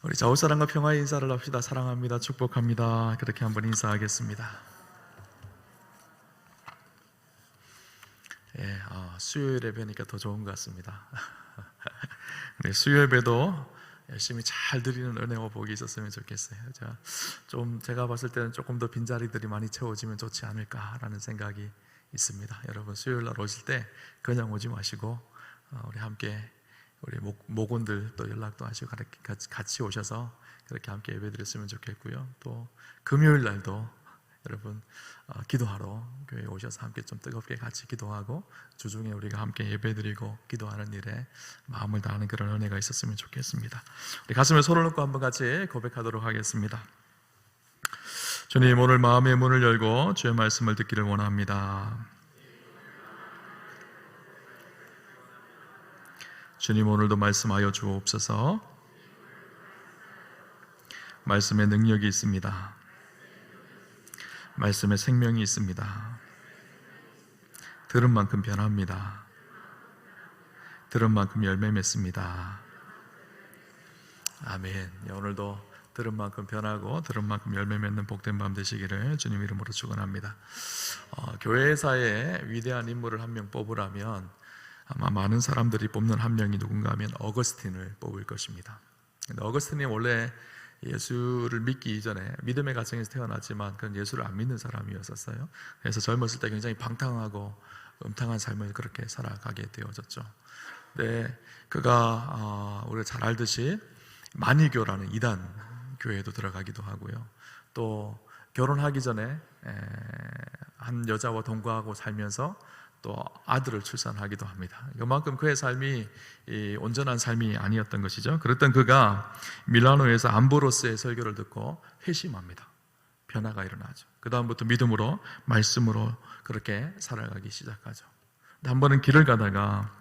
우리 좌우사랑과 평화의 인사를 합시다. 사랑합니다. 축복합니다. 그렇게 한번 인사하겠습니다. 예, 수요일에 뵈니까 더 좋은 것 같습니다. 네, 수요일 뵈도 열심히 잘 드리는 은혜와 복이 있었으면 좋겠어요. 제가 봤을 때는 조금 더 빈자리들이 많이 채워지면 좋지 않을까라는 생각이 있습니다. 여러분 수요일 날 오실 때 그냥 오지 마시고 우리 함께 우리 목원들 또 연락도 하시고 같이 오셔서 그렇게 함께 예배드렸으면 좋겠고요. 또 금요일 날도 여러분 기도하러 교회에 오셔서 함께 좀 뜨겁게 같이 기도하고 주중에 우리가 함께 예배드리고 기도하는 일에 마음을 다하는 그런 은혜가 있었으면 좋겠습니다. 우리 가슴에 손을 얹고 한번 같이 고백하도록 하겠습니다. 주님, 오늘 마음의 문을 열고 주의 말씀을 듣기를 원합니다. 주님, 오늘도 말씀하여 주옵소서. 말씀에 능력이 있습니다. 말씀에 생명이 있습니다. 들은 만큼 변합니다. 들은 만큼 열매 맺습니다. 아멘. 오늘도 들은 만큼 변하고 들은 만큼 열매 맺는 복된 밤 되시기를 주님 이름으로 축원합니다. 교회사에 위대한 인물을 한 명 뽑으라면 아마 많은 사람들이 뽑는 한 명이 누군가 하면 어거스틴을 뽑을 것입니다. 근데 어거스틴이 원래 예수를 믿기 이전에 믿음의 가정에서 태어났지만 그건 예수를 안 믿는 사람이었었어요. 그래서 젊었을 때 굉장히 방탕하고 음탕한 삶을 그렇게 살아가게 되어졌죠. 근데 그가 우리가 잘 알듯이 만이교라는 이단 교회에도 들어가기도 하고요. 또 결혼하기 전에 한 여자와 동거하고 살면서 또 아들을 출산하기도 합니다. 그만큼 그의 삶이 온전한 삶이 아니었던 것이죠. 그랬던 그가 밀라노에서 암브로스의 설교를 듣고 회심합니다. 변화가 일어나죠. 그 다음부터 믿음으로 말씀으로 그렇게 살아가기 시작하죠. 한 번은 길을 가다가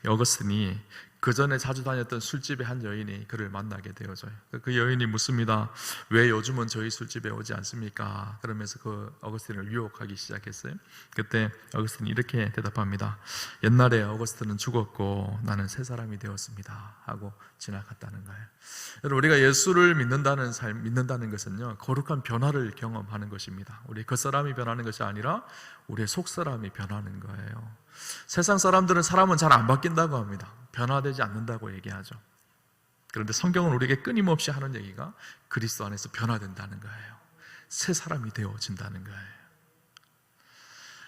어거스틴이 그 전에 자주 다녔던 술집의 한 여인이 그를 만나게 되어져요. 그 여인이 묻습니다. 왜 요즘은 저희 술집에 오지 않습니까? 그러면서 그 어거스틴을 유혹하기 시작했어요. 그때 어거스틴이 이렇게 대답합니다. 옛날에 어거스틴은 죽었고 나는 새 사람이 되었습니다 하고 지나갔다는 거예요. 여러분, 우리가 예수를 믿는다는 삶, 믿는다는 것은요, 거룩한 변화를 경험하는 것입니다. 우리 겉사람이 변하는 것이 아니라 우리의 속사람이 변하는 거예요. 세상 사람들은 사람은 잘 안 바뀐다고 합니다. 변화되지 않는다고 얘기하죠. 그런데 성경은 우리에게 끊임없이 하는 얘기가 그리스도 안에서 변화된다는 거예요. 새 사람이 되어진다는 거예요.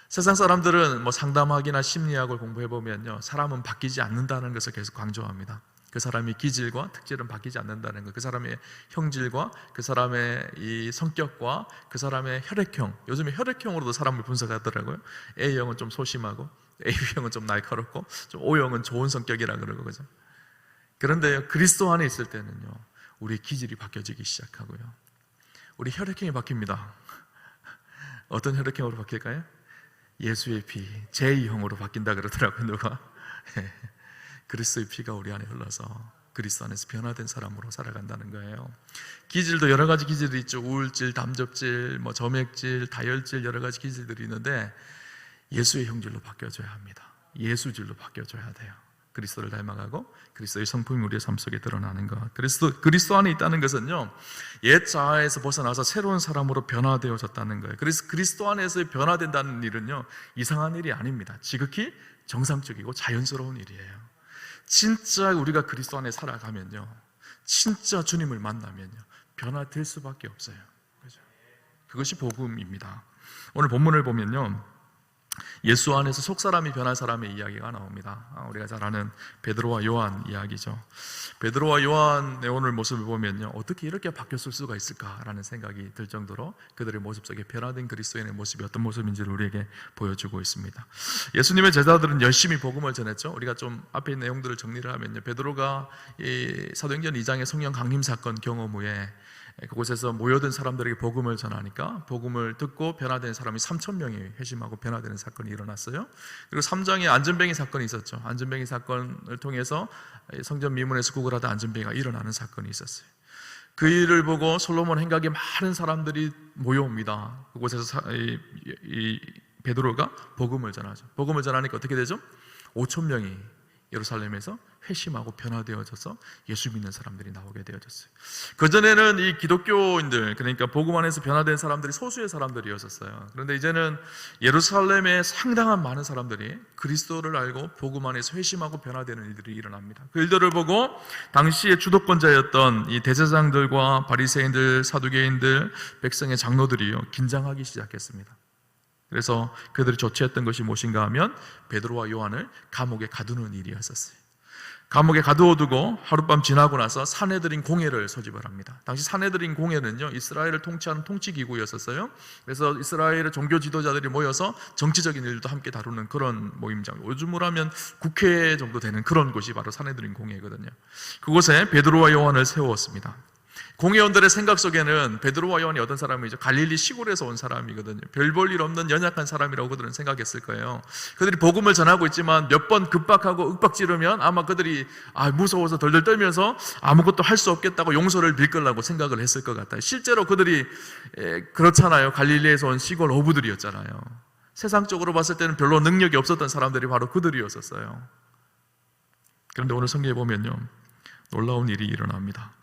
세상 사람들은 상담학이나 심리학을 공부해보면요, 사람은 바뀌지 않는다는 것을 계속 강조합니다. 그 사람의 기질과 특질은 바뀌지 않는다는 것, 그 사람의 형질과 그 사람의 이 성격과 그 사람의 혈액형, 요즘에 혈액형으로도 사람을 분석하더라고요. A형은 좀 소심하고 AB형은 좀 날카롭고 좀 O형은 좋은 성격이라 그러고, 그죠? 그런데 그리스도 안에 있을 때는요, 우리 기질이 바뀌어지기 시작하고요, 우리 혈액형이 바뀝니다. 어떤 혈액형으로 바뀔까요? 예수의 피, 제2형으로 바뀐다 그러더라고요. 누가? 그리스도의 피가 우리 안에 흘러서 그리스도 안에서 변화된 사람으로 살아간다는 거예요. 기질도 여러 가지 기질이 있죠. 우울질, 담즙질, 점액질, 다혈질, 여러 가지 기질들이 있는데 예수의 형질로 바뀌어줘야 합니다. 예수질로 바뀌어줘야 돼요. 그리스도를 닮아가고 그리스도의 성품이 우리의 삶 속에 드러나는 것. 그리스도 안에 있다는 것은요, 옛 자아에서 벗어나서 새로운 사람으로 변화되어졌다는 거예요. 그래서 그리스도 안에서 변화된다는 일은요, 이상한 일이 아닙니다. 지극히 정상적이고 자연스러운 일이에요. 진짜 우리가 그리스도 안에 살아가면요, 진짜 주님을 만나면요, 변화될 수밖에 없어요. 그죠? 그것이 복음입니다. 오늘 본문을 보면요, 예수 안에서 속사람이 변한 사람의 이야기가 나옵니다. 우리가 잘 아는 베드로와 요한 이야기죠. 베드로와 요한의 오늘 모습을 보면요, 어떻게 이렇게 바뀌었을 수가 있을까라는 생각이 들 정도로 그들의 모습 속에 변화된 그리스도인의 모습이 어떤 모습인지를 우리에게 보여주고 있습니다. 예수님의 제자들은 열심히 복음을 전했죠. 우리가 좀 앞에 있는 내용들을 정리를 하면요, 베드로가 이 사도행전 2장의 성령 강림 사건 경험 후에 그곳에서 모여든 사람들에게 복음을 전하니까 복음을 듣고 변화된 사람이 3,000명이 회심하고 변화되는 사건이 일어났어요. 그리고 3장에 안전뱅이 사건이 있었죠. 안전뱅이 사건을 통해서 성전 미문에서 구걸하다 안전뱅이가 일어나는 사건이 있었어요. 그 일을 보고 솔로몬 행각에 많은 사람들이 모여옵니다. 그곳에서 이 베드로가 복음을 전하죠. 복음을 전하니까 어떻게 되죠? 5,000명이 예루살렘에서 회심하고 변화되어져서 예수 믿는 사람들이 나오게 되어졌어요. 그전에는 이 기독교인들, 그러니까 복음 안에서 변화된 사람들이 소수의 사람들이었었어요. 그런데 이제는 예루살렘에 상당한 많은 사람들이 그리스도를 알고 복음 안에서 회심하고 변화되는 일들이 일어납니다. 그 일들을 보고 당시의 주도권자였던 이 대제사장들과 바리새인들, 사두개인들, 백성의 장로들이요 긴장하기 시작했습니다. 그래서 그들이 조치했던 것이 무엇인가 하면 베드로와 요한을 감옥에 가두는 일이었었어요. 감옥에 가두어두고 하룻밤 지나고 나서 산헤드린 공회를 소집을 합니다. 당시 산헤드린 공회는요 이스라엘을 통치하는 통치기구였었어요. 그래서 이스라엘의 종교 지도자들이 모여서 정치적인 일도 함께 다루는 그런 모임장, 요즘으로 하면 국회 정도 되는 그런 곳이 바로 산헤드린 공회거든요. 그곳에 베드로와 요한을 세웠습니다. 공회원들의 생각 속에는 베드로와 요한이 어떤 사람이죠? 갈릴리 시골에서 온 사람이거든요. 별 볼 일 없는 연약한 사람이라고 그들은 생각했을 거예요. 그들이 복음을 전하고 있지만 몇 번 급박하고 윽박지르면 아마 그들이 무서워서 덜덜 떨면서 아무것도 할 수 없겠다고 용서를 빌 거라고 생각을 했을 것 같아요. 실제로 그들이 그렇잖아요. 갈릴리에서 온 시골 어부들이었잖아요. 세상적으로 봤을 때는 별로 능력이 없었던 사람들이 바로 그들이었었어요. 그런데 오늘 성경에 보면요 놀라운 일이 일어납니다.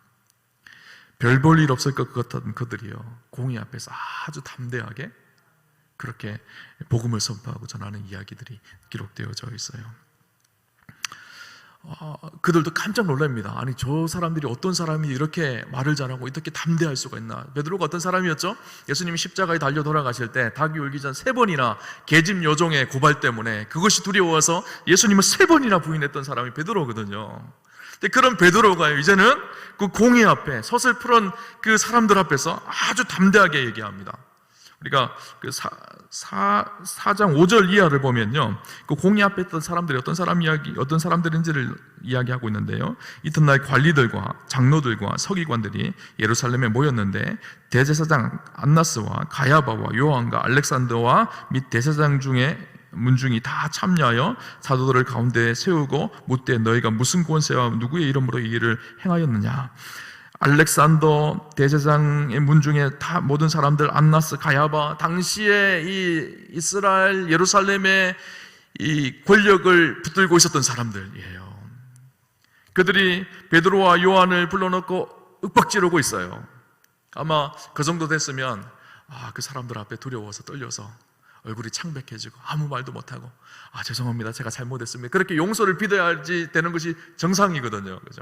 별 볼 일 없을 것 같던 그들이요 공의 앞에서 아주 담대하게 그렇게 복음을 선포하고 전하는 이야기들이 기록되어져 있어요. 그들도 깜짝 놀랍니다. 아니 저 사람들이 어떤 사람이 이렇게 말을 잘하고 이렇게 담대할 수가 있나. 베드로가 어떤 사람이었죠? 예수님이 십자가에 달려 돌아가실 때 닭이 울기 전 3번이나 계집 여종의 고발 때문에 그것이 두려워서 예수님을 3번이나 부인했던 사람이 베드로거든요. 그런 베드로가 이제는 그 공의 앞에 서슬프런 그 사람들 앞에서 아주 담대하게 얘기합니다. 우리가 그 4장 5절 이하를 보면요, 그 공의 앞에 있던 사람들이 어떤 사람들인지를 이야기하고 있는데요. 이튿날 관리들과 장로들과 서기관들이 예루살렘에 모였는데 대제사장 안나스와 가야바와 요한과 알렉산더와 및 대제사장 중에 문중이 다 참여하여 사도들을 가운데 세우고 묻되 너희가 무슨 권세와 누구의 이름으로 이 일을 행하였느냐. 알렉산더 대제사장의 문중에 다 모든 사람들, 안나스, 가야바, 당시에 이 이스라엘 예루살렘의 이 권력을 붙들고 있었던 사람들이에요. 그들이 베드로와 요한을 불러놓고 윽박지르고 있어요. 아마 그 정도 됐으면 그 사람들 앞에 두려워서 떨려서 얼굴이 창백해지고 아무 말도 못하고 죄송합니다, 제가 잘못했습니다, 그렇게 용서를 빌어야지 되는 것이 정상이거든요. 그죠?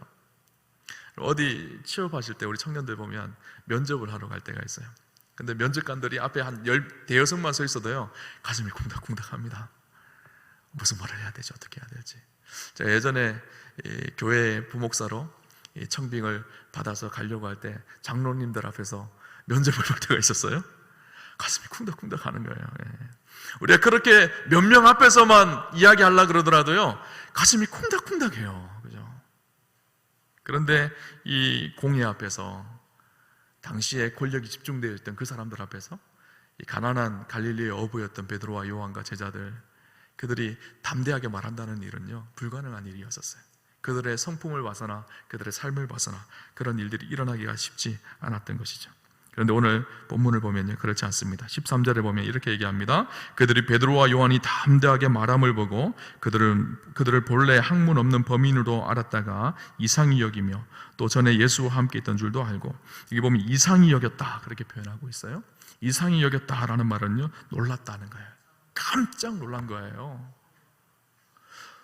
어디 취업하실 때 우리 청년들 보면 면접을 하러 갈 때가 있어요. 근데 면접관들이 앞에 한 대여섯만 서 있어도요 가슴이 쿵닥쿵닥합니다. 무슨 말을 해야 되지, 어떻게 해야 될지. 제가 예전에 교회 부목사로 청빙을 받아서 가려고 할 때 장로님들 앞에서 면접을 볼 때가 있었어요. 가슴이 쿵닥쿵닥 하는 거예요. 우리가 그렇게 몇 명 앞에서만 이야기하려고 그러더라도요 가슴이 쿵닥쿵닥해요. 그죠? 그런데 이 공의 앞에서, 당시에 권력이 집중되어 있던 그 사람들 앞에서 이 가난한 갈릴리의 어부였던 베드로와 요한과 제자들, 그들이 담대하게 말한다는 일은요 불가능한 일이었었어요. 그들의 성품을 봐서나 그들의 삶을 봐서나 그런 일들이 일어나기가 쉽지 않았던 것이죠. 그런데 오늘 본문을 보면요 그렇지 않습니다. 13절에 보면 이렇게 얘기합니다. 그들이 베드로와 요한이 담대하게 말함을 보고 그들을 본래 학문 없는 범인으로 알았다가 이상히 여기며 또 전에 예수와 함께 있던 줄도 알고, 여기 보면 이상히 여겼다 그렇게 표현하고 있어요. 이상히 여겼다라는 말은요 놀랐다는 거예요. 깜짝 놀란 거예요.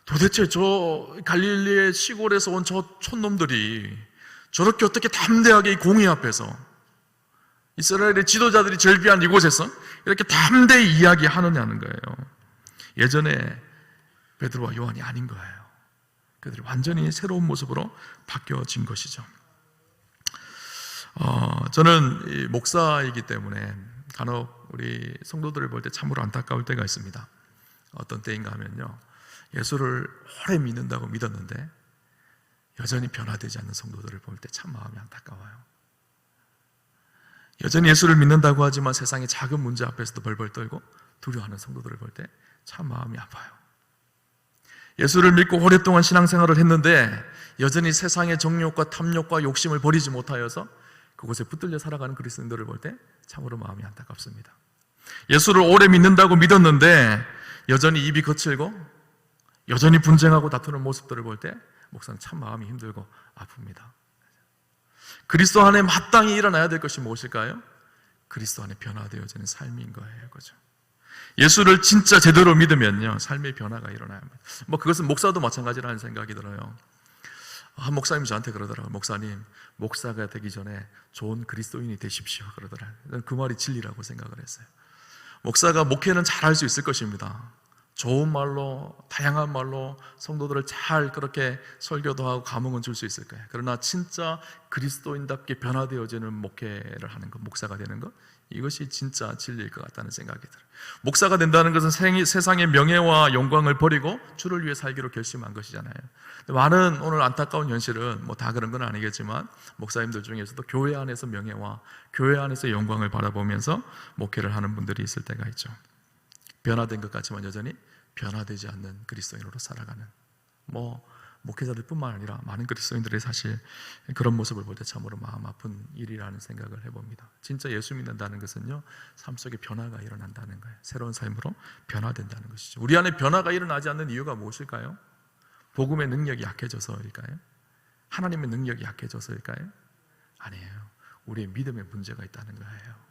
도대체 저 갈릴리의 시골에서 온 저 촌놈들이 저렇게 어떻게 담대하게 이 공의 앞에서, 이스라엘의 지도자들이 절비한 이곳에서 이렇게 담대히 이야기하느냐는 거예요. 예전에 베드로와 요한이 아닌 거예요. 그들이 완전히 새로운 모습으로 바뀌어진 것이죠. 저는 목사이기 때문에 간혹 우리 성도들을 볼 때 참으로 안타까울 때가 있습니다. 어떤 때인가 하면요, 예수를 오래 믿는다고 믿었는데 여전히 변화되지 않는 성도들을 볼 때 참 마음이 안타까워요. 여전히 예수를 믿는다고 하지만 세상의 작은 문제 앞에서도 벌벌 떨고 두려워하는 성도들을 볼 때 참 마음이 아파요. 예수를 믿고 오랫동안 신앙생활을 했는데 여전히 세상의 정욕과 탐욕과 욕심을 버리지 못하여서 그곳에 붙들려 살아가는 그리스도인들을 볼 때 참으로 마음이 안타깝습니다. 예수를 오래 믿는다고 믿었는데 여전히 입이 거칠고 여전히 분쟁하고 다투는 모습들을 볼 때 목사는 참 마음이 힘들고 아픕니다. 그리스도 안에 마땅히 일어나야 될 것이 무엇일까요? 그리스도 안에 변화되어지는 삶인 거예요. 그죠? 예수를 진짜 제대로 믿으면요, 삶의 변화가 일어나야 합니다. 그것은 목사도 마찬가지라는 생각이 들어요. 한 목사님이 저한테 그러더라고요. 목사님, 목사가 되기 전에 좋은 그리스도인이 되십시오. 그러더라고요. 그 말이 진리라고 생각을 했어요. 목사가 목회는 잘할 수 있을 것입니다. 좋은 말로, 다양한 말로 성도들을 잘 그렇게 설교도 하고 감흥은 줄 수 있을 거예요. 그러나 진짜 그리스도인답게 변화되어지는 목회를 하는 것, 목사가 되는 것, 이것이 진짜 진리일 것 같다는 생각이 들어요. 목사가 된다는 것은 세상의 명예와 영광을 버리고 주를 위해 살기로 결심한 것이잖아요. 많은 오늘 안타까운 현실은 다 그런 건 아니겠지만 목사님들 중에서도 교회 안에서 명예와 교회 안에서 영광을 바라보면서 목회를 하는 분들이 있을 때가 있죠. 변화된 것 같지만 여전히 변화되지 않는 그리스도인으로 살아가는 목회자들 뿐만 아니라 많은 그리스도인들이 사실 그런 모습을 볼 때 참으로 마음 아픈 일이라는 생각을 해봅니다. 진짜 예수 믿는다는 것은요, 삶 속에 변화가 일어난다는 거예요. 새로운 삶으로 변화된다는 것이죠. 우리 안에 변화가 일어나지 않는 이유가 무엇일까요? 복음의 능력이 약해져서일까요? 하나님의 능력이 약해져서일까요? 아니에요. 우리의 믿음에 문제가 있다는 거예요.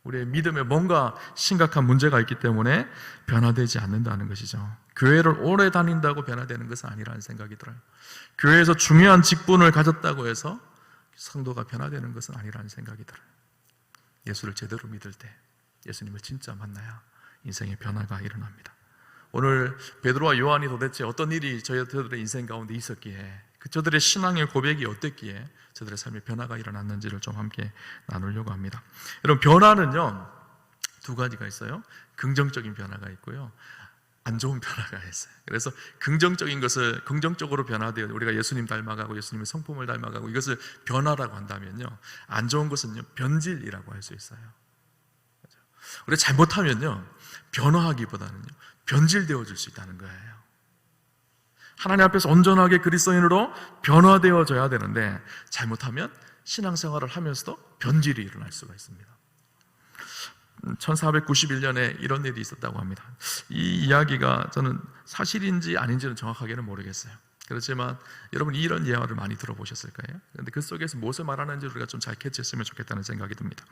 우리의 믿음에 뭔가 심각한 문제가 있기 때문에 변화되지 않는다는 것이죠. 교회를 오래 다닌다고 변화되는 것은 아니라는 생각이 들어요. 교회에서 중요한 직분을 가졌다고 해서 성도가 변화되는 것은 아니라는 생각이 들어요. 예수를 제대로 믿을 때, 예수님을 진짜 만나야 인생의 변화가 일어납니다. 오늘 베드로와 요한이 도대체 어떤 일이 저희들의 인생 가운데 있었기에, 저들의 신앙의 고백이 어땠기에 저들의 삶에 변화가 일어났는지를 좀 함께 나누려고 합니다. 여러분, 변화는요, 두 가지가 있어요. 긍정적인 변화가 있고요, 안 좋은 변화가 있어요. 그래서 긍정적인 것을 긍정적으로 변화되어 우리가 예수님 닮아가고 예수님의 성품을 닮아가고 이것을 변화라고 한다면요, 안 좋은 것은요, 변질이라고 할 수 있어요. 우리가 잘못하면요, 변화하기보다는요, 변질되어질 수 있다는 거예요. 하나님 앞에서 온전하게 그리스도인으로 변화되어져야 되는데 잘못하면 신앙생활을 하면서도 변질이 일어날 수가 있습니다. 1491년에 이런 일이 있었다고 합니다. 이 이야기가 저는 사실인지 아닌지는 정확하게는 모르겠어요. 그렇지만 여러분이 이런 예화를 많이 들어보셨을 거예요. 그런데 그 속에서 무엇을 말하는지 우리가 좀 잘 캐치했으면 좋겠다는 생각이 듭니다.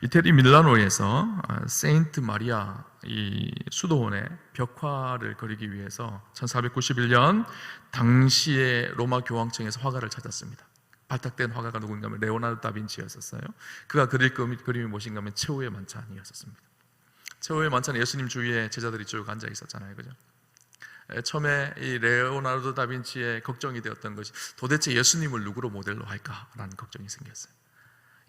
이태리 밀라노에서 세인트 마리아 이 수도원에 벽화를 그리기 위해서 1491년 당시의 로마 교황청에서 화가를 찾았습니다. 발탁된 화가가 누군가 하면 레오나르도 다빈치였었어요. 그가 그릴 그림이 무엇인가 하면 최후의 만찬이었었습니다. 최후의 만찬에 예수님 주위에 제자들이 쭉 앉아 있었잖아요. 그죠? 처음에 이 레오나르도 다빈치의 걱정이 되었던 것이 도대체 예수님을 누구로 모델로 할까라는 걱정이 생겼어요.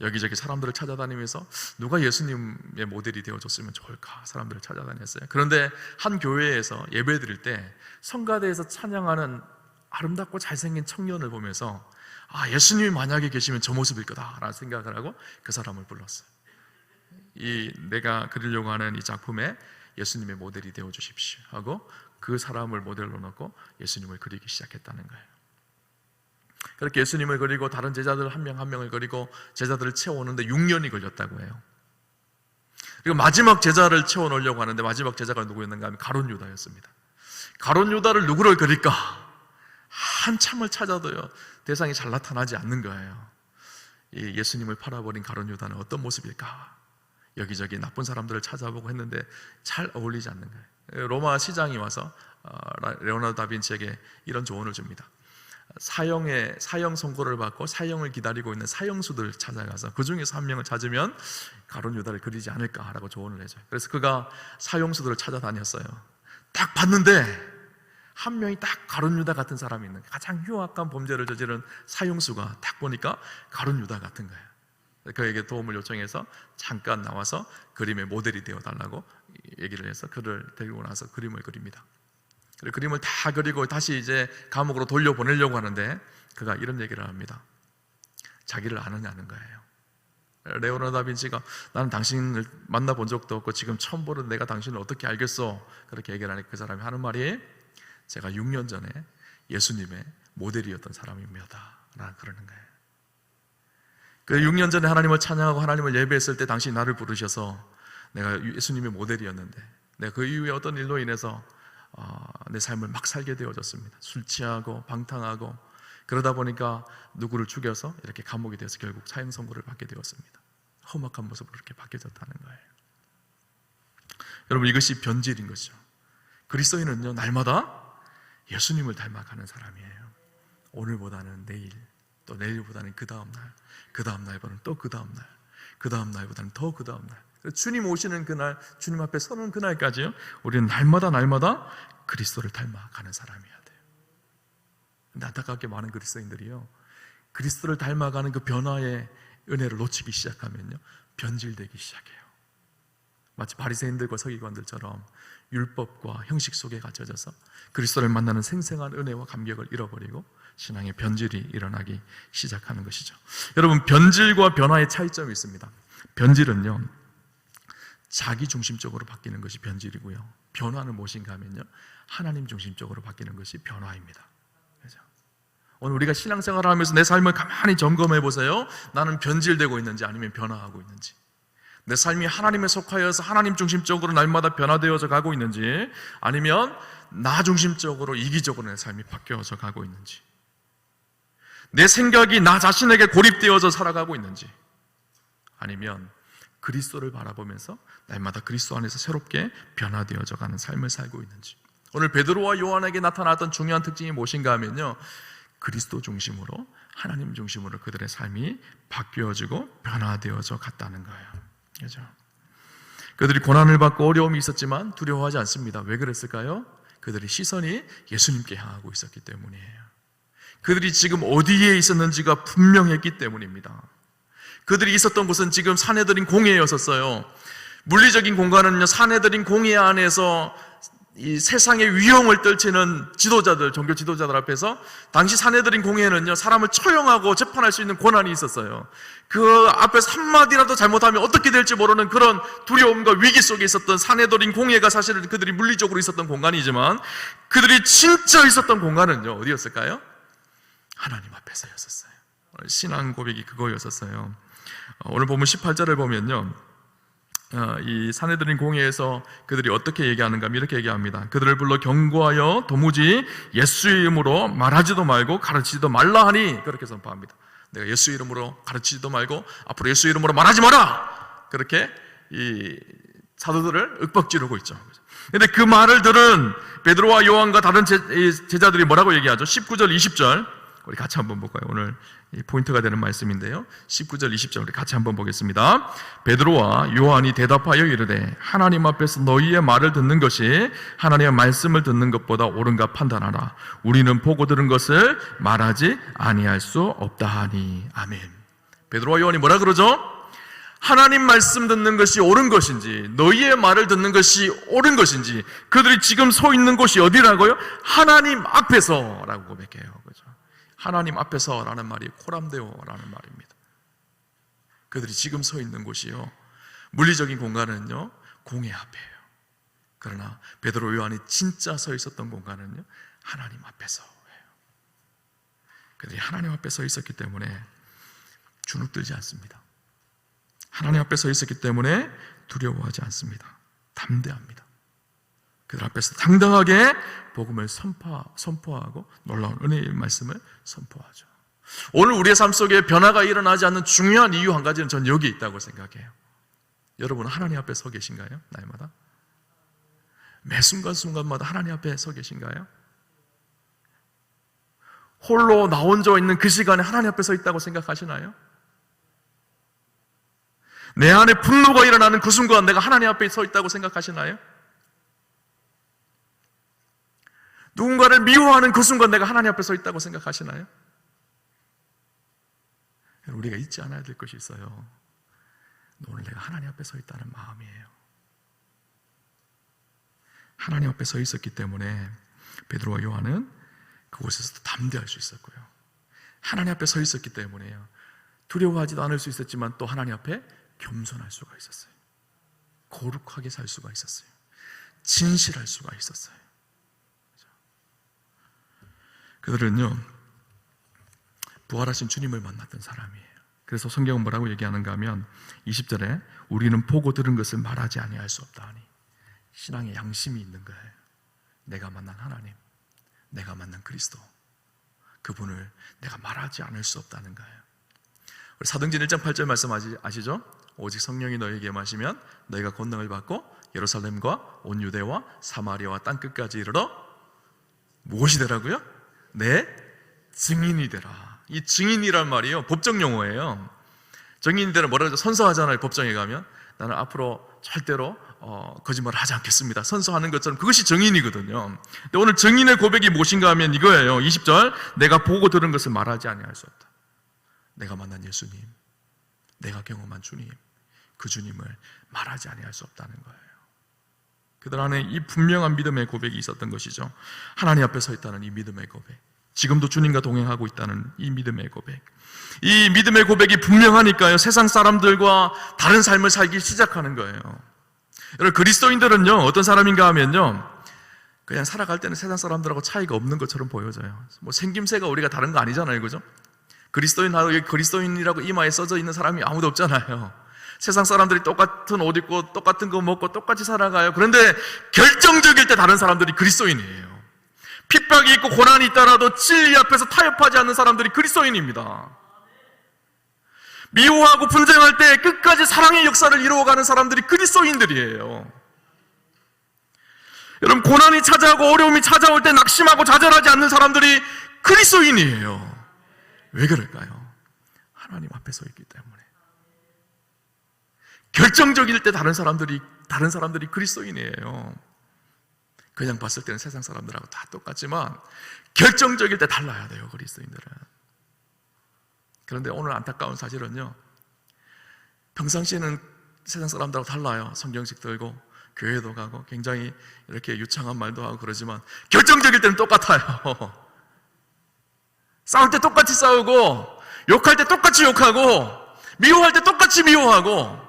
여기저기 사람들을 찾아다니면서 누가 예수님의 모델이 되어줬으면 좋을까 사람들을 찾아다녔어요. 그런데 한 교회에서 예배 드릴 때 성가대에서 찬양하는 아름답고 잘생긴 청년을 보면서 예수님이 만약에 계시면 저 모습일 거다라는 생각을 하고 그 사람을 불렀어요. 이 내가 그리려고 하는 이 작품에 예수님의 모델이 되어주십시오 하고 그 사람을 모델로 놓고 예수님을 그리기 시작했다는 거예요. 그렇게 예수님을 그리고 다른 제자들 한 명 한 명을 그리고 제자들을 채워오는데 6년이 걸렸다고 해요. 그리고 마지막 제자를 채워놓으려고 하는데 마지막 제자가 누구였는가 하면 가룟 유다였습니다. 가룟 유다를 누구를 그릴까? 한참을 찾아도요 대상이 잘 나타나지 않는 거예요. 이 예수님을 팔아버린 가룟 유다는 어떤 모습일까? 여기저기 나쁜 사람들을 찾아보고 했는데 잘 어울리지 않는 거예요. 로마 시장이 와서 레오나르도 다빈치에게 이런 조언을 줍니다. 사형 선고를 받고 사형을 기다리고 있는 사형수들을 찾아가서 그 중에서 한 명을 찾으면 가룟 유다를 그리지 않을까라고 조언을 해줘요. 그래서 그가 사형수들을 찾아다녔어요. 딱 봤는데 한 명이 딱 가룟 유다 같은 사람이 있는 거예요. 가장 흉악한 범죄를 저지른 사형수가 딱 보니까 가룟 유다 같은 거예요. 그에게 도움을 요청해서 잠깐 나와서 그림의 모델이 되어달라고 얘기를 해서 그를 데리고 나서 그림을 그립니다. 그림을 다 그리고 다시 이제 감옥으로 돌려보내려고 하는데 그가 이런 얘기를 합니다. 자기를 아느냐는 거예요. 레오나르도 다빈치가 나는 당신을 만나본 적도 없고 지금 처음 보는 내가 당신을 어떻게 알겠어? 그렇게 얘기를 하니까 그 사람이 하는 말이 제가 6년 전에 예수님의 모델이었던 사람입니다 라고 그러는 거예요. 그 6년 전에 하나님을 찬양하고 하나님을 예배했을 때 당신이 나를 부르셔서 내가 예수님의 모델이었는데 내가 그 이후에 어떤 일로 인해서 내 삶을 막 살게 되어졌습니다. 술 취하고 방탕하고 그러다 보니까 누구를 죽여서 이렇게 감옥이 되어서 결국 사형 선고를 받게 되었습니다. 험악한 모습으로 이렇게 바뀌어졌다는 거예요. 여러분, 이것이 변질인 것이죠. 그리스도인은요, 날마다 예수님을 닮아가는 사람이에요. 오늘보다는 내일, 또 내일보다는 그 다음 날, 그 다음 날보다는 또 그 다음 날, 그 다음 날보다는 더 그 다음 날. 주님 오시는 그날, 주님 앞에 서는 그날까지요, 우리는 날마다 그리스도를 닮아가는 사람이어야 돼요. 근데 안타깝게 많은 그리스도인들이요, 그리스도를 닮아가는 그 변화의 은혜를 놓치기 시작하면요, 변질되기 시작해요. 마치 바리새인들과 서기관들처럼 율법과 형식 속에 갇혀져서 그리스도를 만나는 생생한 은혜와 감격을 잃어버리고 신앙의 변질이 일어나기 시작하는 것이죠. 여러분, 변질과 변화의 차이점이 있습니다. 변질은요, 자기 중심적으로 바뀌는 것이 변질이고요, 변화는 무엇인가 하면요, 하나님 중심적으로 바뀌는 것이 변화입니다. 그렇죠? 오늘 우리가 신앙생활을 하면서 내 삶을 가만히 점검해 보세요. 나는 변질되고 있는지 아니면 변화하고 있는지, 내 삶이 하나님에 속하여서 하나님 중심적으로 날마다 변화되어져 가고 있는지, 아니면 나 중심적으로 이기적으로 내 삶이 바뀌어져 가고 있는지, 내 생각이 나 자신에게 고립되어져 살아가고 있는지, 아니면 그리스도를 바라보면서 날마다 그리스도 안에서 새롭게 변화되어져 가는 삶을 살고 있는지. 오늘 베드로와 요한에게 나타났던 중요한 특징이 무엇인가 하면요, 그리스도 중심으로, 하나님 중심으로 그들의 삶이 바뀌어지고 변화되어져 갔다는 거예요. 그렇죠? 그들이 고난을 받고 어려움이 있었지만 두려워하지 않습니다. 왜 그랬을까요? 그들의 시선이 예수님께 향하고 있었기 때문이에요. 그들이 지금 어디에 있었는지가 분명했기 때문입니다. 그들이 있었던 곳은 지금 사내들인 공회였었어요. 물리적인 공간은요, 사내들인 공회 안에서 이 세상의 위용을 떨치는 지도자들, 종교 지도자들 앞에서 당시 사내들인 공회에는요, 사람을 처형하고 재판할 수 있는 권한이 있었어요. 그 앞에서 한마디라도 잘못하면 어떻게 될지 모르는 그런 두려움과 위기 속에 있었던 사내들인 공회가 사실은 그들이 물리적으로 있었던 공간이지만, 그들이 진짜 있었던 공간은요, 어디였을까요? 하나님 앞에서였었어요. 신앙 고백이 그거였었어요. 오늘 보면 18절을 보면요, 이 사내들인 공회에서 그들이 어떻게 얘기하는가 하면 이렇게 얘기합니다. 그들을 불러 경고하여 도무지 예수의 이름으로 말하지도 말고 가르치지도 말라 하니, 그렇게 선포합니다. 내가 예수 이름으로 가르치지도 말고 앞으로 예수 이름으로 말하지 마라, 그렇게 이 사도들을 윽박지르고 있죠. 그런데 그 말을 들은 베드로와 요한과 다른 제자들이 뭐라고 얘기하죠? 19절 20절 우리 같이 한번 볼까요? 오늘 이 포인트가 되는 말씀인데요, 19절 20절 우리 같이 한번 보겠습니다. 베드로와 요한이 대답하여 이르되 하나님 앞에서 너희의 말을 듣는 것이 하나님의 말씀을 듣는 것보다 옳은가 판단하라. 우리는 보고 들은 것을 말하지 아니할 수 없다 하니. 아멘. 베드로와 요한이 뭐라 그러죠? 하나님 말씀 듣는 것이 옳은 것인지, 너희의 말을 듣는 것이 옳은 것인지, 그들이 지금 서 있는 곳이 어디라고요? 하나님 앞에서라고 고백해요. 그죠? 하나님 앞에서라는 말이 코람데오라는 말입니다. 그들이 지금 서 있는 곳이요, 물리적인 공간은요, 공회 앞이에요. 그러나 베드로 요한이 진짜 서 있었던 공간은요, 하나님 앞에서예요. 그들이 하나님 앞에 서 있었기 때문에 주눅들지 않습니다. 하나님 앞에 서 있었기 때문에 두려워하지 않습니다. 담대합니다. 그들 앞에서 당당하게 복음을 선포하고 놀라운 은혜의 말씀을 선포하죠. 오늘 우리의 삶 속에 변화가 일어나지 않는 중요한 이유 한 가지는 전 여기 있다고 생각해요. 여러분은 하나님 앞에 서 계신가요? 날마다? 매 순간순간마다 하나님 앞에 서 계신가요? 홀로 나 혼자 있는 그 시간에 하나님 앞에 서 있다고 생각하시나요? 내 안에 분노가 일어나는 그 순간 내가 하나님 앞에 서 있다고 생각하시나요? 누군가를 미워하는 그 순간 내가 하나님 앞에 서 있다고 생각하시나요? 우리가 잊지 않아야 될 것이 있어요. 오늘 내가 하나님 앞에 서 있다는 마음이에요. 하나님 앞에 서 있었기 때문에 베드로와 요한은 그곳에서도 담대할 수 있었고요, 하나님 앞에 서 있었기 때문에요, 두려워하지도 않을 수 있었지만 또 하나님 앞에 겸손할 수가 있었어요. 거룩하게 살 수가 있었어요. 진실할 수가 있었어요. 그들은요, 부활하신 주님을 만났던 사람이에요. 그래서 성경은 뭐라고 얘기하는가 하면 20절에 우리는 보고 들은 것을 말하지 아니할 수 없다 하니, 신앙에 양심이 있는 거예요. 내가 만난 하나님, 내가 만난 그리스도, 그분을 내가 말하지 않을 수 없다는 거예요. 우리 사도행전 1장 8절 말씀 아시죠? 오직 성령이 너에게 임하시면 너희가 권능을 받고 예루살렘과 온 유대와 사마리아와 땅끝까지 이르러 무엇이 되라고요? 내 증인이 되라. 이 증인이란 말이요, 법정 용어예요. 증인이 되라 뭐라 하죠? 선서하잖아요. 법정에 가면 나는 앞으로 절대로 거짓말을 하지 않겠습니다, 선서하는 것처럼 그것이 증인이거든요. 근데 오늘 증인의 고백이 무엇인가 하면 이거예요. 20절, 내가 보고 들은 것을 말하지 아니할 수 없다. 내가 만난 예수님, 내가 경험한 주님, 그 주님을 말하지 아니할 수 없다는 거예요. 그들 안에 이 분명한 믿음의 고백이 있었던 것이죠. 하나님 앞에 서 있다는 이 믿음의 고백, 지금도 주님과 동행하고 있다는 이 믿음의 고백, 이 믿음의 고백이 분명하니까요, 세상 사람들과 다른 삶을 살기 시작하는 거예요. 여러분, 그리스도인들은요 어떤 사람인가 하면요, 그냥 살아갈 때는 세상 사람들하고 차이가 없는 것처럼 보여져요. 뭐 생김새가 우리가 다른 거 아니잖아요, 그죠? 그리스도인이라고 이마에 써져 있는 사람이 아무도 없잖아요. 세상 사람들이 똑같은 옷 입고 똑같은 거 먹고 똑같이 살아가요. 그런데 결정적일 때 다른 사람들이 그리스도인이에요. 핍박이 있고 고난이 있더라도 진리 앞에서 타협하지 않는 사람들이 그리스도인입니다. 미워하고 분쟁할 때 끝까지 사랑의 역사를 이루어가는 사람들이 그리스도인들이에요. 여러분, 고난이 찾아오고 어려움이 찾아올 때 낙심하고 좌절하지 않는 사람들이 그리스도인이에요. 왜 그럴까요? 하나님 앞에 서 있기 때문에. 결정적일 때 다른 사람들이 그리스도인이에요. 그냥 봤을 때는 세상 사람들하고 다 똑같지만 결정적일 때 달라야 돼요, 그리스도인들은. 그런데 오늘 안타까운 사실은요, 평상시에는 세상 사람들하고 달라요. 성경책 들고 교회도 가고 굉장히 이렇게 유창한 말도 하고 그러지만 결정적일 때는 똑같아요. 싸울 때 똑같이 싸우고, 욕할 때 똑같이 욕하고, 미워할 때 똑같이 미워하고,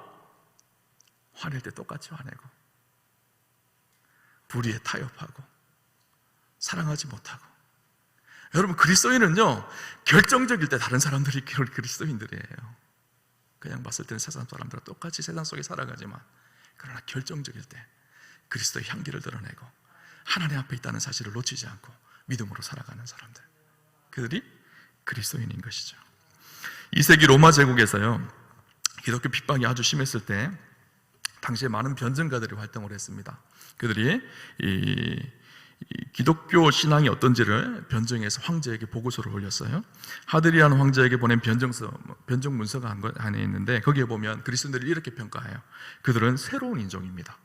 화낼 때 똑같이 화내고, 불의에 타협하고, 사랑하지 못하고. 여러분, 그리스도인은요 결정적일 때 다른 사람들이 그리스도인들이에요. 그냥 봤을 때는 세상 사람들과 똑같이 세상 속에 살아가지만, 그러나 결정적일 때 그리스도의 향기를 드러내고 하나님 앞에 있다는 사실을 놓치지 않고 믿음으로 살아가는 사람들, 그들이 그리스도인인 것이죠. 2세기 로마 제국에서요 기독교 핍박이 아주 심했을 때 당시에 많은 변증가들이 활동을 했습니다. 그들이 이 기독교 신앙이 어떤지를 변증해서 황제에게 보고서를 올렸어요. 하드리안 황제에게 보낸 변증 문서가 안에 있는데, 거기에 보면 그리스도인들을 이렇게 평가해요. 그들은 새로운 인종입니다.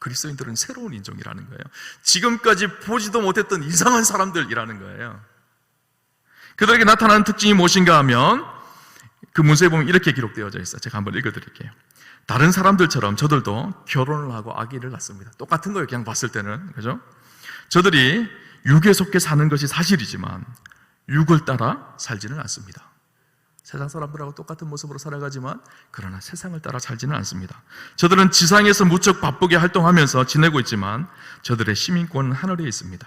그리스도인들은 새로운 인종이라는 거예요. 지금까지 보지도 못했던 이상한 사람들이라는 거예요. 그들에게 나타나는 특징이 무엇인가 하면 그 문서에 보면 이렇게 기록되어져 있어요. 제가 한번 읽어드릴게요. 다른 사람들처럼 저들도 결혼을 하고 아기를 낳습니다. 똑같은 거예요, 그냥 봤을 때는. 그죠? 저들이 육에 속해 사는 것이 사실이지만 육을 따라 살지는 않습니다. 세상 사람들하고 똑같은 모습으로 살아가지만 그러나 세상을 따라 살지는 않습니다. 저들은 지상에서 무척 바쁘게 활동하면서 지내고 있지만 저들의 시민권은 하늘에 있습니다.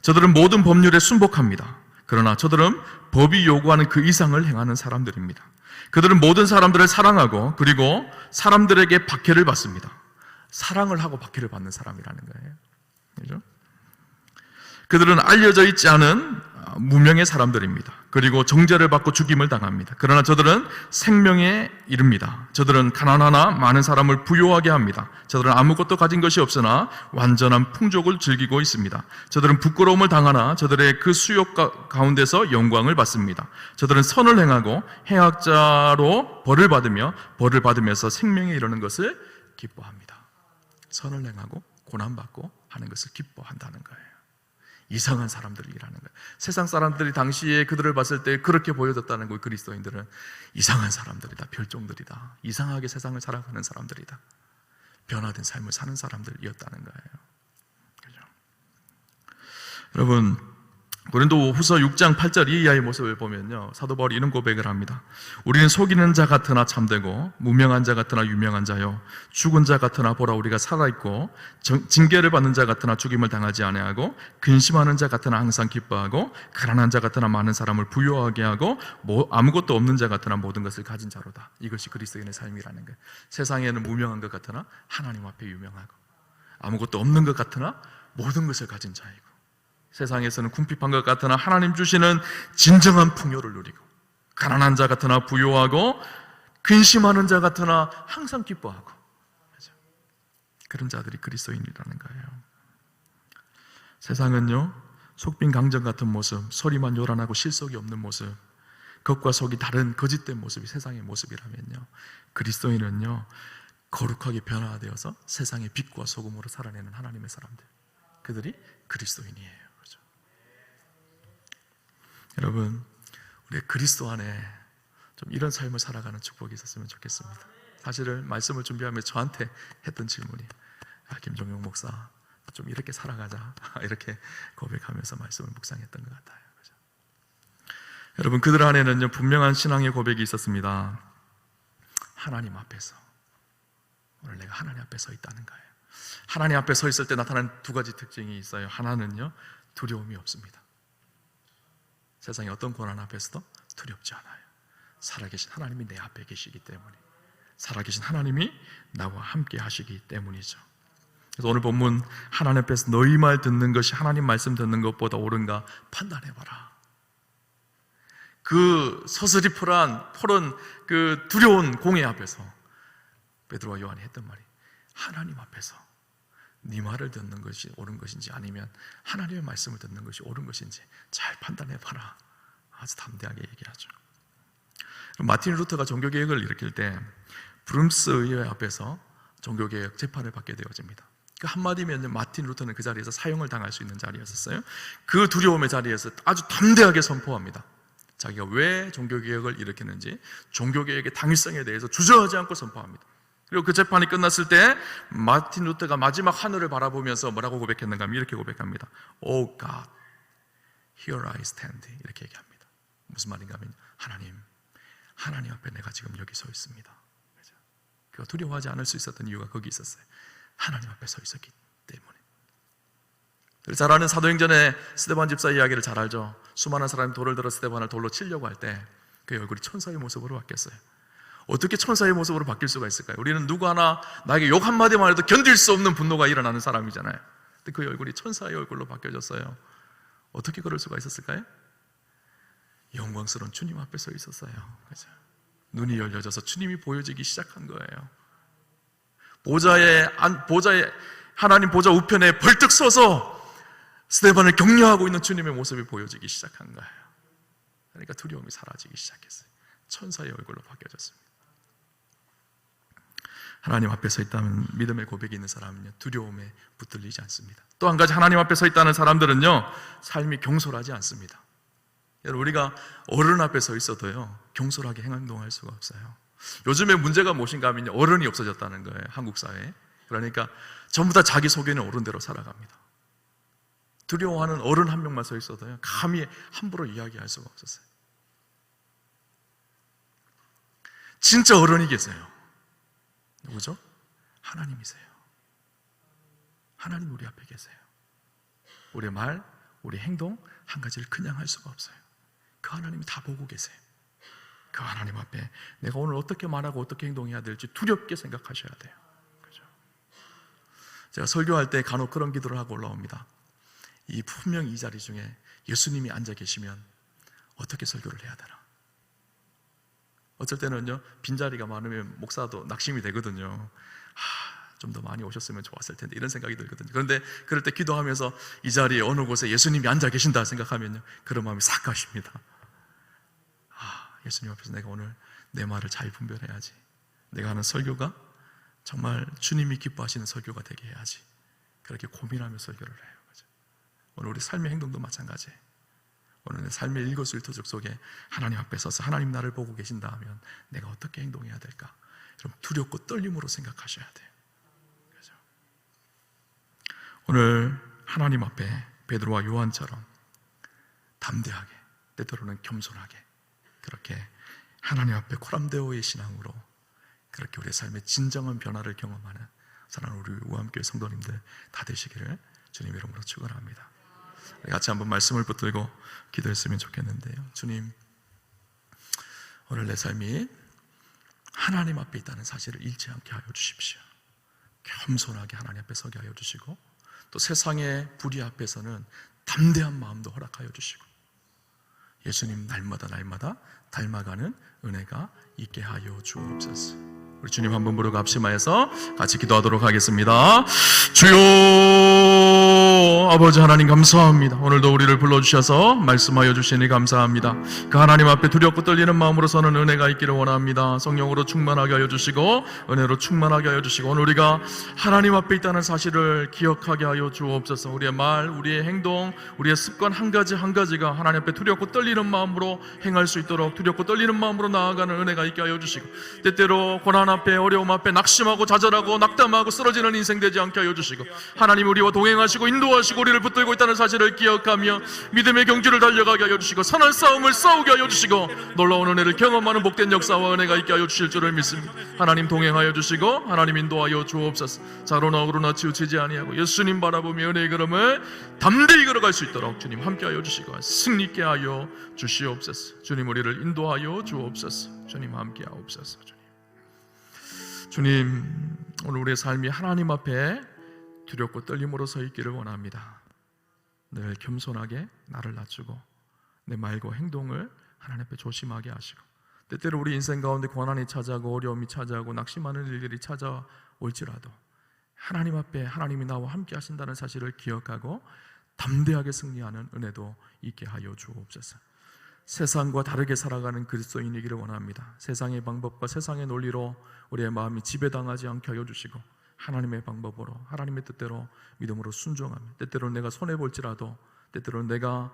저들은 모든 법률에 순복합니다. 그러나 저들은 법이 요구하는 그 이상을 행하는 사람들입니다. 그들은 모든 사람들을 사랑하고 그리고 사람들에게 박해를 받습니다. 사랑을 하고 박해를 받는 사람이라는 거예요. 그렇죠? 그들은 알려져 있지 않은 무명의 사람들입니다. 그리고 정죄를 받고 죽임을 당합니다. 그러나 저들은 생명에 이릅니다. 저들은 가난하나 많은 사람을 부유하게 합니다. 저들은 아무것도 가진 것이 없으나 완전한 풍족을 즐기고 있습니다. 저들은 부끄러움을 당하나 저들의 그 수욕 가운데서 영광을 받습니다. 저들은 선을 행하고 행악자로 벌을 받으면서 생명에 이르는 것을 기뻐합니다. 선을 행하고 고난받고 하는 것을 기뻐한다는 거예요. 이상한 사람들이라는 거예요. 세상 사람들이 당시에 그들을 봤을 때 그렇게 보여졌다는 거예요. 그리스도인들은 이상한 사람들이다, 별종들이다, 이상하게 세상을 살아가는 사람들이다, 변화된 삶을 사는 사람들이었다는 거예요. 그렇죠? 여러분, 고린도후서 6장 8절 이하의 모습을 보면요, 사도 바울이 이런 고백을 합니다. 우리는 속이는 자 같으나 참되고 무명한 자 같으나 유명한 자요, 죽은 자 같으나 보라 우리가 살아있고 징계를 받는 자 같으나 죽임을 당하지 아니하고 근심하는 자 같으나 항상 기뻐하고 가난한 자 같으나 많은 사람을 부유하게 하고 아무것도 없는 자 같으나 모든 것을 가진 자로다. 이것이 그리스도인의 삶이라는 거예요. 세상에는 무명한 것 같으나 하나님 앞에 유명하고, 아무것도 없는 것 같으나 모든 것을 가진 자이고, 세상에서는 궁핍한 것 같으나 하나님 주시는 진정한 풍요를 누리고, 가난한 자 같으나 부유하고, 근심하는 자 같으나 항상 기뻐하고, 그런 자들이 그리스도인이라는 거예요. 세상은요, 속빈 강정 같은 모습, 소리만 요란하고 실속이 없는 모습, 겉과 속이 다른 거짓된 모습이 세상의 모습이라면요, 그리스도인은요, 거룩하게 변화되어서 세상의 빛과 소금으로 살아내는 하나님의 사람들, 그들이 그리스도인이에요. 그렇죠? 여러분, 우리 그리스도 안에 좀 이런 삶을 살아가는 축복이 있었으면 좋겠습니다. 사실은 말씀을 준비하며 저한테 했던 질문이, 김종용 목사, 좀 이렇게 살아가자, 이렇게 고백하면서 말씀을 묵상했던 것 같아요. 그렇죠? 여러분, 그들 안에는요, 분명한 신앙의 고백이 있었습니다. 하나님 앞에서, 오늘 내가 하나님 앞에 서 있다는 거예요. 하나님 앞에 서 있을 때 나타나는 두 가지 특징이 있어요. 하나는요, 두려움이 없습니다. 세상의 어떤 고난 앞에서도 두렵지 않아요. 살아계신 하나님이 내 앞에 계시기 때문에, 살아계신 하나님이 나와 함께 하시기 때문이죠. 그래서 오늘 본문, 하나님 앞에서 너희 말 듣는 것이 하나님 말씀 듣는 것보다 옳은가 판단해봐라. 그 서슬이풀한 그 두려운 공회 앞에서 베드로와 요한이 했던 말이, 하나님 앞에서 네 말을 듣는 것이 옳은 것인지, 아니면 하나님의 말씀을 듣는 것이 옳은 것인지 잘 판단해봐라. 아주 담대하게 얘기하죠. 마틴 루터가 종교개혁을 일으킬 때 브룸스 의회 앞에서 종교개혁 재판을 받게 되어집니다. 그 한마디면 마틴 루터는 그 자리에서 사형을 당할 수 있는 자리였었어요. 그 두려움의 자리에서 아주 담대하게 선포합니다. 자기가 왜 종교개혁을 일으켰는지, 종교개혁의 당위성에 대해서 주저하지 않고 선포합니다. 그리고 그 재판이 끝났을 때 마틴 루터가 마지막 하늘을 바라보면서 뭐라고 고백했는가 하면 이렇게 고백합니다. Oh God, here I stand. 이렇게 얘기합니다. 무슨 말인가 하면, 하나님 앞에 내가 지금 여기 서 있습니다. 그가 두려워하지 않을 수 있었던 이유가 거기 있었어요. 하나님 앞에 서 있었기 때문에. 잘 아는 사도행전의 스데반 집사 이야기를 잘 알죠. 수많은 사람이 돌을 들어 스데반을 돌로 치려고 할 때 그의 얼굴이 천사의 모습으로 바뀌었어요. 어떻게 천사의 모습으로 바뀔 수가 있을까요? 우리는 누구 하나 나에게 욕 한마디만 해도 견딜 수 없는 분노가 일어나는 사람이잖아요. 근데 그의 얼굴이 천사의 얼굴로 바뀌어졌어요. 어떻게 그럴 수가 있었을까요? 영광스러운 주님 앞에 서 있었어요. 그렇죠? 눈이 열려져서 주님이 보여지기 시작한 거예요. 보좌에 하나님 보좌 우편에 벌떡 서서 스데반을 격려하고 있는 주님의 모습이 보여지기 시작한 거예요. 그러니까 두려움이 사라지기 시작했어요. 천사의 얼굴로 바뀌어졌습니다. 하나님 앞에 서 있다면 믿음의 고백이 있는 사람은요, 두려움에 붙들리지 않습니다. 또 한 가지, 하나님 앞에 서 있다는 사람들은요, 삶이 경솔하지 않습니다. 여러분, 우리가 어른 앞에 서 있어도요, 경솔하게 행동할 수가 없어요. 요즘에 문제가 무엇인가 하면 어른이 없어졌다는 거예요. 한국 사회에. 그러니까 전부 다 자기 속에는 어른대로 살아갑니다. 두려워하는 어른 한 명만 서 있어도요, 감히 함부로 이야기할 수가 없었어요. 진짜 어른이 계세요. 누구죠? 하나님이세요. 하나님 우리 앞에 계세요. 우리의 말, 우리 행동 한 가지를 그냥 할 수가 없어요. 그 하나님이 다 보고 계세요. 그 하나님 앞에 내가 오늘 어떻게 말하고 어떻게 행동해야 될지 두렵게 생각하셔야 돼요. 그렇죠? 제가 설교할 때 간혹 그런 기도를 하고 올라옵니다. 분명 이 자리 중에 예수님이 앉아 계시면 어떻게 설교를 해야 되나? 어쩔 때는요, 빈자리가 많으면 목사도 낙심이 되거든요. 좀 더 많이 오셨으면 좋았을 텐데, 이런 생각이 들거든요. 그런데 그럴 때 기도하면서 이 자리에 어느 곳에 예수님이 앉아 계신다 생각하면요, 그런 마음이 싹 가십니다. 예수님 앞에서 내가 오늘 내 말을 잘 분별해야지. 내가 하는 설교가 정말 주님이 기뻐하시는 설교가 되게 해야지. 그렇게 고민하며 설교를 해요. 오늘 우리 삶의 행동도 마찬가지예요. 오늘 내 삶의 일거수일투족 속에 하나님 앞에 서서 하나님 나를 보고 계신다 하면 내가 어떻게 행동해야 될까? 좀 두렵고 떨림으로 생각하셔야 돼요. 그렇죠? 오늘 하나님 앞에 베드로와 요한처럼 담대하게, 때때로는 겸손하게, 그렇게 하나님 앞에 코람데오의 신앙으로 그렇게 우리의 삶의 진정한 변화를 경험하는 사랑하는 우리 우암교회 성도님들 다 되시기를 주님 이름으로 축원합니다. 우리 같이 한번 말씀을 붙들고 기도했으면 좋겠는데요. 주님, 오늘 내 삶이 하나님 앞에 있다는 사실을 잃지 않게 하여 주십시오. 겸손하게 하나님 앞에 서게 하여 주시고, 또 세상의 불의 앞에서는 담대한 마음도 허락하여 주시고 예수님 날마다 닮아가는 은혜가 있게 하여 주옵소서. 우리 주님 한번 부르고 합심하여서 같이 기도하도록 하겠습니다. 주여, 아버지 하나님 감사합니다. 오늘도 우리를 불러주셔서 말씀하여 주시니 감사합니다. 그 하나님 앞에 두렵고 떨리는 마음으로 서는 은혜가 있기를 원합니다. 성령으로 충만하게 하여 주시고 은혜로 충만하게 하여 주시고 오늘 우리가 하나님 앞에 있다는 사실을 기억하게 하여 주옵소서. 우리의 말, 우리의 행동, 우리의 습관 한 가지가 하나님 앞에 두렵고 떨리는 마음으로 행할 수 있도록 두렵고 떨리는 마음으로 나아가는 은혜가 있게 하여 주시고 때때로 고난 앞에 어려움 앞에 낙심하고 좌절하고 낙담하고 쓰러지는 인생 되지 않게 하여 주시고 하나님 우리와 동행하시고 인도하시고 우리를 붙들고 있다는 사실을 기억하며 믿음의 경주를 달려가게 하여 주시고 선한 싸움을 싸우게 하여 주시고 놀라운 은혜를 경험하는 복된 역사와 은혜가 있게 하여 주실 줄을 믿습니다. 하나님 동행하여 주시고 하나님 인도하여 주옵소서. 자로나 어그로나 치우치지 아니하고 예수님 바라보며 은혜의 걸음을 담대히 걸어갈 수 있도록 주님 함께 하여 주시고 승리있게 하여 주시옵소서. 주님 우리를 인도하여 주옵소서. 주님 함께 하옵소서. 주님 오늘 우리의 삶이 하나님 앞에 두렵고 떨림으로 서 있기를 원합니다. 늘 겸손하게 나를 낮추고 내 말과 행동을 하나님 앞에 조심하게 하시고 때때로 우리 인생 가운데 고난이 찾아오고 어려움이 찾아오고 낙심하는 일들이 찾아올지라도 하나님 앞에 하나님이 나와 함께 하신다는 사실을 기억하고 담대하게 승리하는 은혜도 있게 하여 주옵소서. 세상과 다르게 살아가는 그리스도인이기를 원합니다. 세상의 방법과 세상의 논리로 우리의 마음이 지배당하지 않게 하여 주시고 하나님의 방법으로 하나님의 뜻대로 믿음으로 순종하며 때때로는 내가 손해볼지라도 때때로는 내가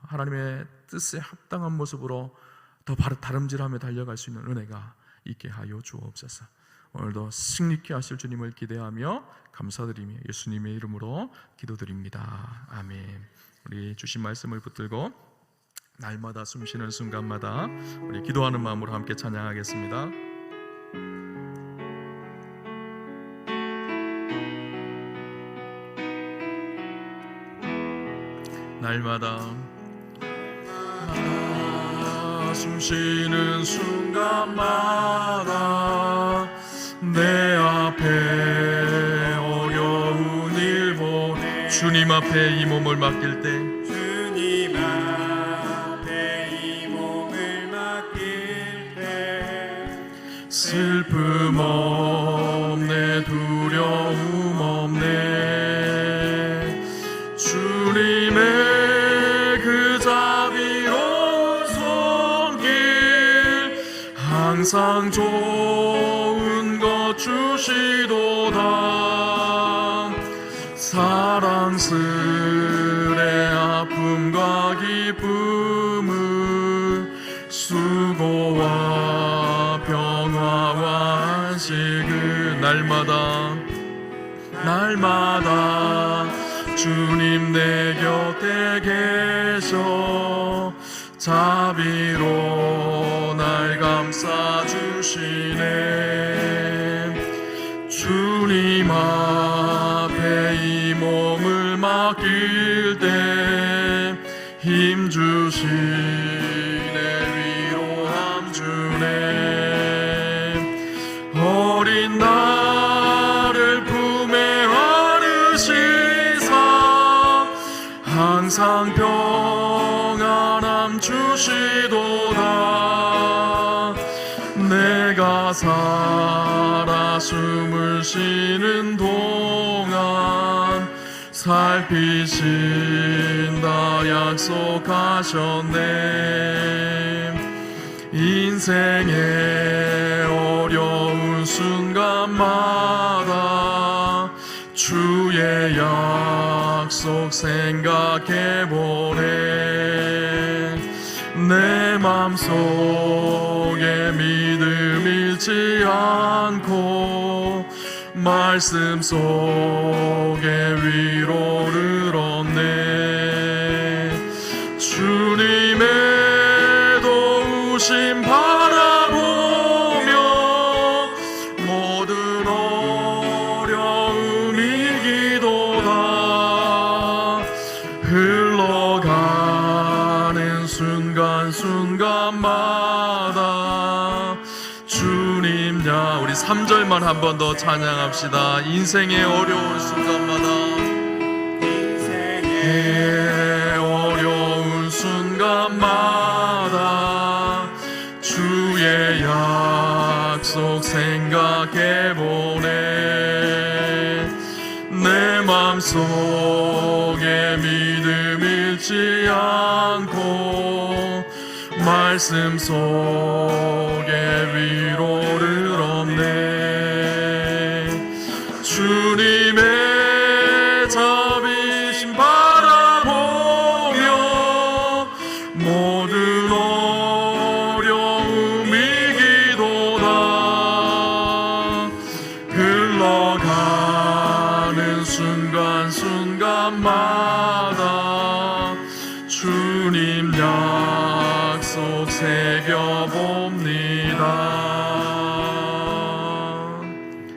하나님의 뜻에 합당한 모습으로 더 다름질하며 달려갈 수 있는 은혜가 있게 하여 주옵소서. 오늘도 승리케 하실 주님을 기대하며 감사드리며 예수님의 이름으로 기도드립니다. 아멘. 우리 주신 말씀을 붙들고 날마다 숨쉬는 순간마다 우리 기도하는 마음으로 함께 찬양하겠습니다. 날마다 숨쉬는 순간마다 내 앞에 어려운 일 보내 주님 앞에 이 몸을 맡길 때 주님 앞에 이 몸을 맡길 때 슬픔 없네 두려움 없네 주님의 항상 좋은 것 주시도다 사랑스레 아픔과 기쁨을 수고와 평화와 안식을 날마다 주님 내 곁에 계셔 자비로 날 감싸주시네 주님 앞에 이 몸을 맡길 때 힘주시네 위로함 주네 어린 나를 품에 안으시사 항상 평안함 주시도다 내가 살아 숨을 쉬는 동안 살피신다 약속하셨네 인생의 어려운 순간마다 주의 약속 생각해보네 내 맘속에 믿음 잃지 않고 말씀 속에 위로를 얻네 주님의 도우심 바라보며 모든 어려움 이기도다 흘러가는 순간마다 주님야 우리 3절만 한 번 더 찬양합시다 인생의 어려운 순간마다 약속 생각해보네. 내 맘속에 믿음 잃지 않고 말씀 속에 위로를 얻네. 주님의 자비심 바라보며 모든 어려움 이기도다. 흘러가는 순간순간마다 주님 약속 새겨봅니다.